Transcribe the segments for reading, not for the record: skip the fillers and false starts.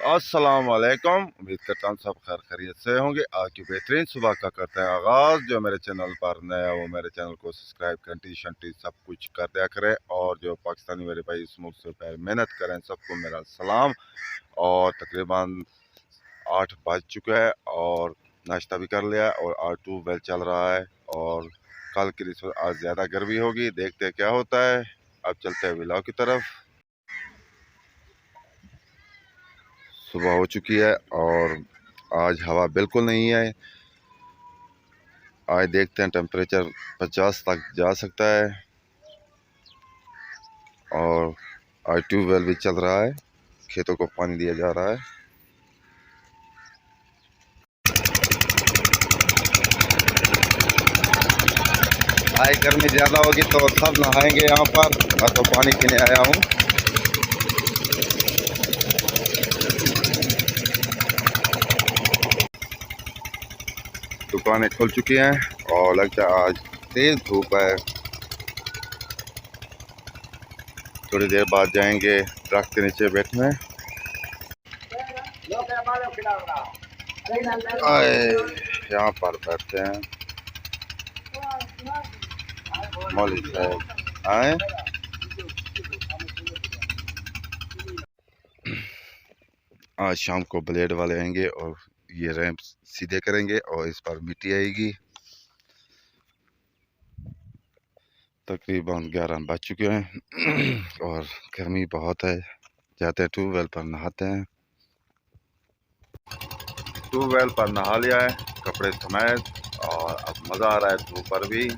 अस्सलाम वालेकुम। उम्मीद करता हूँ सब खैर खैरियत से होंगे। आज की बेहतरीन सुबह का करते हैं आगाज़। जो मेरे चैनल पर नया वो मेरे चैनल को सब्सक्राइब घंटी शंटी सब कुछ कर दिया करें, और जो पाकिस्तानी मेरे भाई इस मुल्क से पहले मेहनत करें सबको मेरा सलाम। और तकरीबन 8 बज चुका है और नाश्ता भी कर लिया और आज ट्यूबवेल चल रहा है। और कल की निस्बत आज ज़्यादा गर्मी होगी, देखते हैं क्या होता है। अब चलते हैं विलाव की तरफ। सुबह हो चुकी है और आज हवा बिल्कुल नहीं है। आज देखते हैं टेम्परेचर 50 तक जा सकता है। और आज ट्यूबवेल भी चल रहा है, खेतों को पानी दिया जा रहा है। आज गर्मी ज़्यादा होगी तो सब नहाएंगे यहाँ पर। मैं तो पानी पीने आया हूँ। दुकानें खुल चुकी हैं और लगता है आज तेज़ धूप है। थोड़ी देर बाद जाएंगे दरख्त के नीचे बैठने। आए यहाँ पर बैठते हैं। मौलवी साहब आए। आज शाम को ब्लेड वाले आएंगे और ये रैंप सीधे करेंगे और इस पर मिट्टी आएगी। तकरीबन 11 बज चुके हैं और गर्मी बहुत है। जाते हैं ट्यूबवेल पर नहाते हैं। ट्यूबवेल पर नहा लिया है, कपड़े समेत, और अब मज़ा आ रहा है धूप पर भी।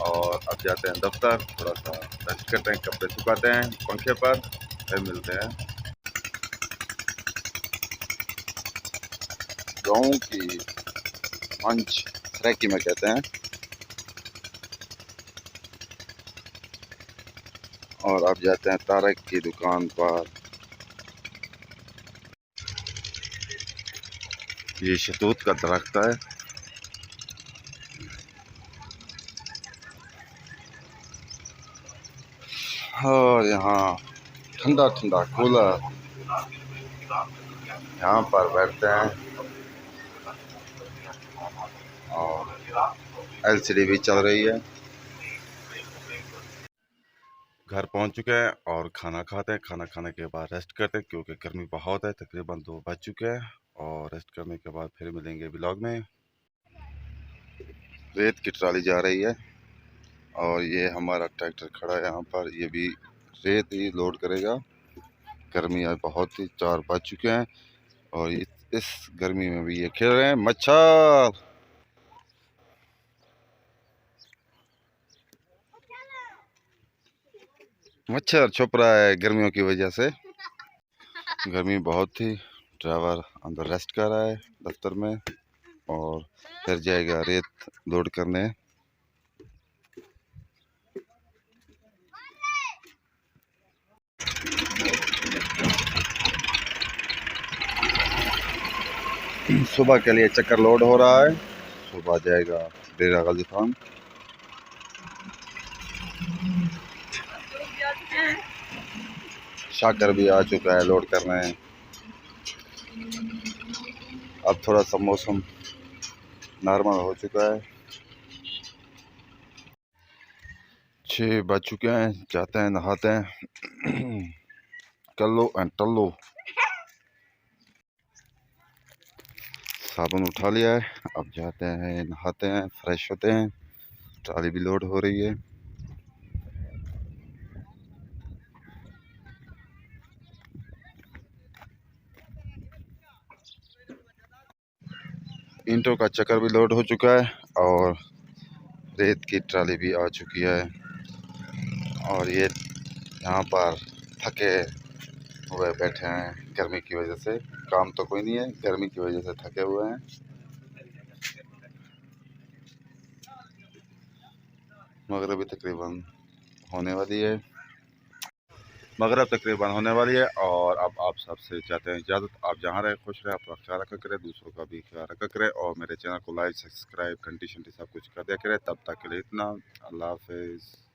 और अब जाते हैं दफ्तर, थोड़ा सा रेस्ट करते हैं, कपड़े सुखाते हैं पंखे पर, फिर मिलते हैं। गाँव की मंच सराकी में कहते हैं। और अब जाते हैं तारक की दुकान पर। ये शहतूत का दरख्त है। और यहाँ ठंडा ठंडा कूलर, यहाँ पर बैठते हैं। और एलसीडी भी चल रही है। घर पहुंच चुके हैं और खाना खाते हैं। खाना खाने के बाद रेस्ट करते हैं क्योंकि गर्मी बहुत है। तकरीबन 2 बज चुके हैं और रेस्ट करने के बाद फिर मिलेंगे व्लॉग में। रेत की ट्राली जा रही है और ये हमारा ट्रैक्टर खड़ा है यहाँ पर। ये भी रेत ही लोड करेगा। गर्मी आज बहुत ही 4 बज चुके हैं और इस गर्मी में भी ये खेल रहे हैं। मच्छर मच्छर छुप रहा है गर्मियों की वजह से। गर्मी बहुत थी। ड्राइवर अंदर रेस्ट कर रहा है दफ्तर में और फिर जाएगा रेत लोड करने। सुबह के लिए चक्कर लोड हो रहा है। सुबह जाएगा डेरा गाजी खान। शाकर भी आ चुका है लोड करने। अब थोड़ा सा मौसम नॉर्मल हो चुका है। 6 बज चुके हैं। जाते हैं नहाते हैं। कल्लो एंड टल्लो। साबुन उठा लिया है, अब जाते हैं नहाते हैं, फ्रेश होते हैं। ट्राली भी लोड हो रही है। ईंटों का चक्कर भी लोड हो चुका है और रेत की ट्राली भी आ चुकी है। और ये यहाँ पर थके हुए बैठे हैं गर्मी की वजह से। काम तो कोई नहीं है, गर्मी की वजह से थके हुए हैं। मगरिब तकरीबन होने वाली है। मगरब तकरीबन होने वाली है और अब आप सबसे चाहते हैं इजाज़त। आप जहाँ रहे खुश रहे, अपना ख्याल रखा करें, दूसरों का भी ख्याल रखा करें, और मेरे चैनल को लाइक सब्सक्राइब घंटी शंटी सब कुछ कर दिया करें। तब तक के लिए इतना। अल्लाह हाफिज़।